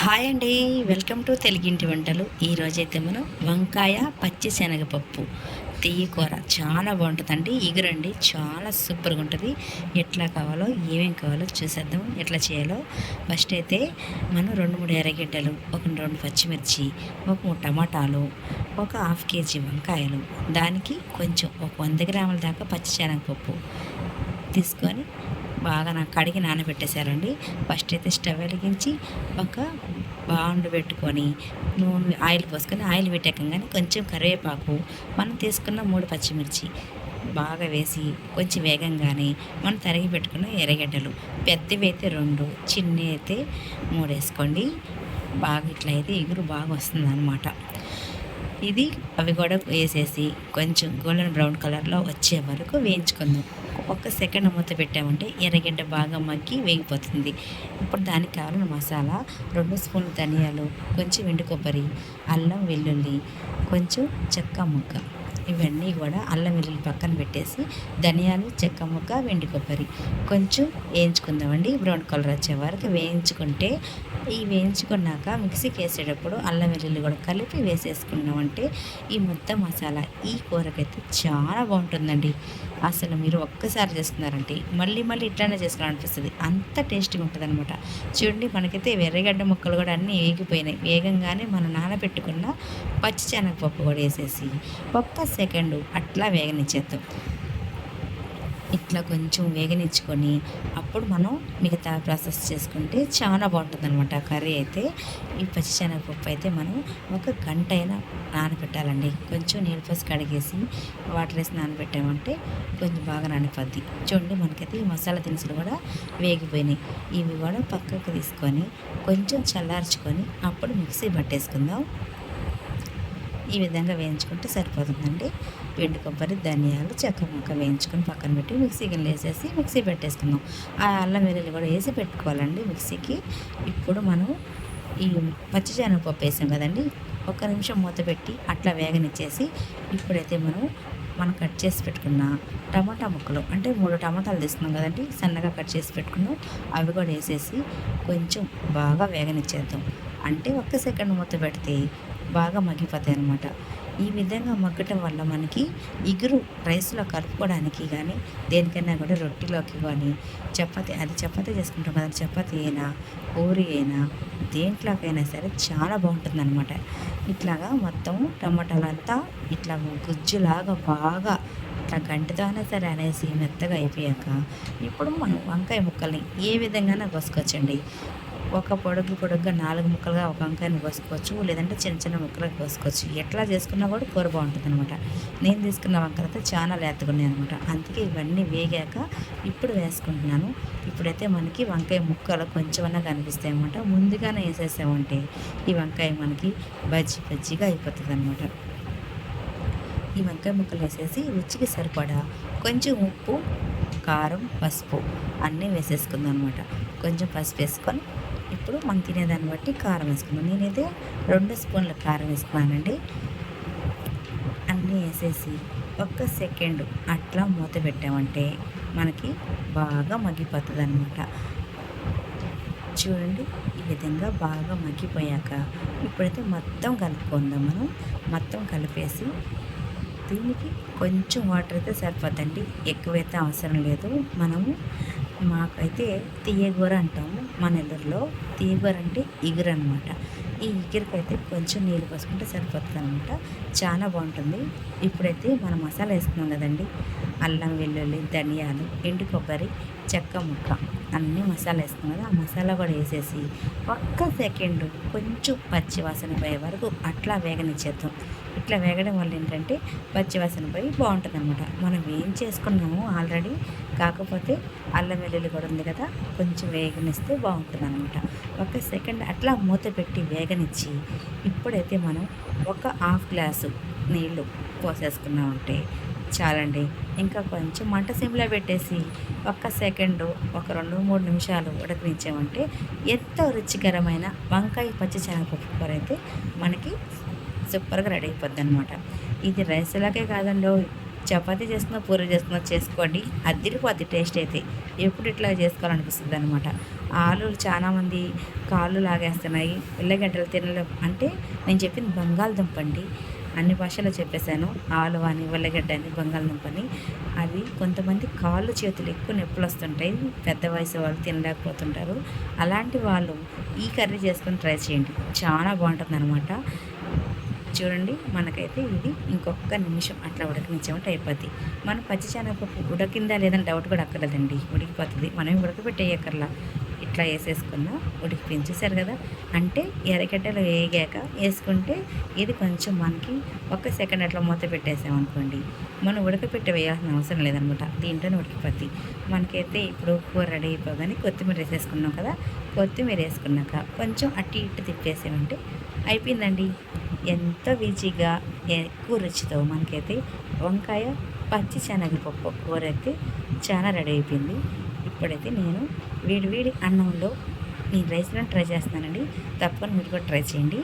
Hi అండి. Welcome to తెలుగింటి వంటలు. ఈరోజైతే మనం వంకాయ పచ్చి శనగపప్పు తీయ కూర చాలా బాగుంటుందండి. ఇగురండి చాలా సూపర్గా ఉంటుంది. ఎట్లా కావాలో ఏమేం కావాలో చూసేద్దాం ఎట్లా చేయాలో. ఫస్ట్ అయితే మనం 2-3 ఎర్రగడ్డలు, ఒక 2 పచ్చిమిర్చి, ఒక 3 టమాటాలు, ఒక హాఫ్ కేజీ వంకాయలు, దానికి కొంచెం ఒక 100 గ్రాముల దాకా పచ్చి శనగపప్పు తీసుకొని బాగా కడిగి నానబెట్టేశారండి. ఫస్ట్ అయితే స్టవ్ వెలిగించి ఒక బాండు పెట్టుకొని నూనె ఆయిల్ పోసుకొని ఆయిల్ పెట్టేకంగానే కొంచెం కరివేపాకు, మనం తీసుకున్న 3 పచ్చిమిర్చి బాగా వేసి కొంచెం వేగంగానే మనం తరిగి పెట్టుకున్న ఎర్రగడ్డలు, పెద్దవి అయితే 2, చిన్నవి అయితే 3 వేసుకోండి. బాగా ఇట్లా అయితే ఎగురు బాగా వస్తుంది అన్నమాట. ఇది అవి కూడా వేసేసి కొంచెం గోల్డెన్ బ్రౌన్ కలర్లో వచ్చే వరకు వేయించుకుందాం. ఒక్క సెకండ్ మూత పెట్టామంటే ఎర్రగడ్డ బాగా మగ్గి వేగిపోతుంది. ఇప్పుడు దానికి కావాలని మసాలా 2 స్పూన్లు ధనియాలు, కొంచెం ఎండు కొబ్బరి, అల్లం వెల్లుల్లి, కొంచెం చెక్క ముక్క, ఇవన్నీ కూడా అల్లం వెల్లుల్లి పక్కన పెట్టేసి ధనియాలు, చెక్క ముక్క, వెండి కొబ్బరి కొంచెం వేయించుకుందామండి. బ్రౌన్ కలర్ వచ్చే వరకు వేయించుకుంటే ఈ వేయించుకున్నాక మిక్సీకి వేసేటప్పుడు అల్లం వెల్లుల్లి కూడా కలిపి వేసేసుకున్నామంటే ఈ మొత్తం మసాలా ఈ కూరకైతే చాలా బాగుంటుందండి. అసలు మీరు ఒక్కసారి చేసుకున్నారంటే మళ్ళీ మళ్ళీ ఇట్లానే చేసుకోవాలనిపిస్తుంది, అంత టేస్టీగా ఉంటుంది అనమాట. చూడండి, మనకైతే ఎర్రగడ్డ ముక్కలు కూడా అన్నీ వేగిపోయినాయి. వేగంగానే మనం నానబెట్టుకున్న పచ్చి శనగపప్పు కూడా వేసేసి ఒక్క సెకండు అట్లా వేగనిచ్చేద్దాం. ఇట్లా కొంచెం వేగనిచ్చుకొని అప్పుడు మనం మిగతా ప్రాసెస్ చేసుకుంటే చాలా బాగుంటుంది అనమాట కర్రీ అయితే. ఈ పచ్చిశనగపప్పు అయితే మనం ఒక గంట అయినా నానబెట్టాలండి. కొంచెం నీళ్ళు పోసి కడిగేసి వాటర్ వేసి నానబెట్టామంటే కొంచెం బాగా నానిపోద్ది. చూడండి, మనకైతే ఈ మసాలా దినుసులు కూడా వేగిపోయినాయి. ఇవి కూడా పక్కకు తీసుకొని కొంచెం చల్లార్చుకొని అప్పుడు మిక్సీ పట్టేసుకుందాం. ఈ విధంగా వేయించుకుంటే సరిపోతుందండి. ఎండు కొబ్బరి, ధనియాలు, చెక్క ముక్క వేయించుకొని పక్కన పెట్టి మిక్సీ గిన్నెలు వేసేసి మిక్సీ పెట్టేసుకుందాం. ఆ అల్లం వెల్లుల్లి కూడా వేసి పెట్టుకోవాలండి మిక్సీకి. ఇప్పుడు మనం ఈ పచ్చిశనగపప్పు వేసాం కదండి, ఒక్క నిమిషం మూత పెట్టి అట్లా వేగనిచ్చేసి ఇప్పుడైతే మనం కట్ చేసి పెట్టుకున్న టమాటా ముక్కలు, అంటే 3 టమాటాలు తీసుకున్నాం కదండి, సన్నగా కట్ చేసి పెట్టుకున్నాం, అవి కూడా వేసేసి కొంచెం బాగా వేగనిచ్చేద్దాం. అంటే ఒక్క సెకండ్ మూత పెడితే బాగా మగ్గిపోతాయి అన్నమాట. ఈ విధంగా మగ్గటం వల్ల మనకి ఇగురు రైస్లో కలుపుకోవడానికి కానీ దేనికైనా కూడా రొట్టెలోకి కానీ చపాతీ చేసుకుంటాం కదా, చపాతీ అయినా పూరి అయినా దేంట్లోకైనా సరే చాలా బాగుంటుంది అనమాట. ఇట్లాగా మొత్తం టమాటాలంతా ఇట్లా గుజ్జులాగా బాగా ఇట్లా గంటితో అయినా సరే అనేసి మెత్తగా అయిపోయాక ఇప్పుడు మనం వంకాయ ముక్కల్ని ఏ విధంగానే కోసుకోవచ్చండి. ఒక పొడుగ్గా 4 ముక్కలుగా ఒక వంకాయని కోసుకోవచ్చు, లేదంటే చిన్న చిన్న ముక్కలుగా కోసుకోవచ్చు. ఎట్లా చేసుకున్నా కూడా కూర బాగుంటుంది అనమాట. నేను తీసుకున్న వంకాయలు అయితే చాలా లేతగా ఉన్నాయి అనమాట. అందుకే ఇవన్నీ వేగాక ఇప్పుడు వేసుకుంటున్నాను. ఇప్పుడైతే మనకి వంకాయ ముక్కలు కొంచెమన్నా కనిపిస్తాయి అన్నమాట. ముందుగానే వేసేసామంటే ఈ వంకాయ మనకి బజ్జీగా అయిపోతుంది అనమాట. ఈ వంకాయ ముక్కలు వేసేసి రుచికి సరిపడా కొంచెం ఉప్పు, కారం, పసుపు అన్నీ వేసేసుకుందాం అనమాట. కొంచెం పసుపు వేసుకొని ఇప్పుడు మనం తినేదాన్ని బట్టి కారం వేసుకున్నాం. నేనైతే 2 స్పూన్ల కారం వేసుకున్నానండి. అన్నీ వేసేసి ఒక్క సెకండ్ అట్లా మూత పెట్టామంటే మనకి బాగా మగ్గిపోతుంది అనమాట. చూడండి, ఈ విధంగా బాగా మగ్గిపోయాక ఇప్పుడైతే మొత్తం కలుపుకుందాం. మనం మొత్తం కలిపేసి దీనికి కొంచెం వాటర్ అయితే సరిపోద్దండి, ఎక్కువైతే అవసరం లేదు. మాకైతే తీయగూర అంటాము, మా నెల్లూరులో తీయగూర అంటే ఇగురు అనమాట. ఈ ఇగురికైతే కొంచెం నీళ్ళు పోసుకుంటే సరిపోతుంది అనమాట, చాలా బాగుంటుంది. ఇప్పుడైతే మనం మసాలా వేసుకున్నాం కదండి, అల్లం వెల్లుల్లి, ధనియాలు, ఎండు కొబ్బరి, చెక్క ముక్క అన్నీ మసాలా వేసుకున్నాం కదా, ఆ మసాలా కూడా వేసేసి ఒక్క సెకండ్ కొంచెం పచ్చి వాసన పోయే వరకు అట్లా వేగనిచ్చేద్దాం. ఇట్లా వేగడం వల్ల ఏంటంటే పచ్చి వాసన పోయి బాగుంటుంది అనమాట. మనం ఏం చేసుకున్నాము ఆల్రెడీ, కాకపోతే అల్లం వెల్లుల్లి కూడా ఉంది కదా, కొంచెం వేగనిస్తే బాగుంటుంది అనమాట. ఒక సెకండ్ అట్లా మూత పెట్టి వేగనిచ్చి ఇప్పుడైతే మనం ఒక హాఫ్ గ్లాసు నీళ్ళు పోసేసుకున్నామంటే చాలండి. ఇంకా కొంచెం మంట సిమ్లో పెట్టేసి ఒక్క సెకండు ఒక 2-3 నిమిషాలు ఉడకనిచ్చామంటే ఎంతో రుచికరమైన వంకాయ పచ్చి శనగపప్పు కూర అయితే మనకి సూపర్గా రెడీ అయిపోద్ది అనమాట. ఇది రైస్లాగే కాదండి, చపాతీ చేసుకున్న పూరి చేసుకున్న చేసుకోండి, అదిరిపోద్ది టేస్ట్ అయితే. ఎప్పుడు ఇట్లా చేసుకోవాలనిపిస్తుంది అనమాట. ఆలులు చాలామంది కాళ్ళు లాగేస్తున్నాయి, ఉల్లిగడ్డలు తినలేం అంటే నేను చెప్పింది బంగాళదుంప అండి. అన్ని భాషలో చెప్పేశాను, ఆలు అని ఉల్లిగడ్డ అని బంగాళదుంప అని. అవి కొంతమంది కాళ్ళు చేతులు ఎక్కువ నొప్పులు వస్తుంటాయి, పెద్ద వయసు వాళ్ళు తినలేకపోతుంటారు. అలాంటి వాళ్ళు ఈ కర్రీ చేసుకొని ట్రై చేయండి, చాలా బాగుంటుంది అనమాట. చూడండి, మనకైతే ఇది ఇంకొక నిమిషం అట్లా ఉడకనిచ్చామంటే అయిపోద్ది. మనం పచ్చిశనగపప్పు ఉడికిందా లేదని డౌట్ కూడా అక్కర్లేదండి, ఉడికిపోతుంది. మనం ఉడకబెట్టేయక్కర్లా, ఇట్లా వేసేసుకున్న ఉడికిపించేసారు కదా. అంటే ఎర్రగడ్డలు వేగాక వేసుకుంటే ఇది కొంచెం మనకి ఒక సెకండ్ అట్లా మూత పెట్టేసామనుకోండి, మనం ఉడకపెట్టి వేయాల్సిన అవసరం లేదనమాట, దీంట్లోనే ఉడికిపోద్ది. మనకైతే ఇప్పుడు కూర రెడీ అయిపోగానే కొత్తిమీర వేసేసుకున్నాం కదా. కొత్తిమీర వేసుకున్నాక కొంచెం అటు ఇటు తిప్పేసామంటే అయిపోయిందండి. ఎంతో ఈజీగా ఎక్కువ రుచితో మనకైతే వంకాయ పచ్చి శనగపప్పు కూర అయితే చాలా రెడీ అయిపోయింది. ఇప్పుడైతే నేను వేడి వేడి అన్నంలో నేను రైస్లో ట్రై చేస్తున్నానండి, తప్పకుండా మీరు కూడా ట్రై చేయండి.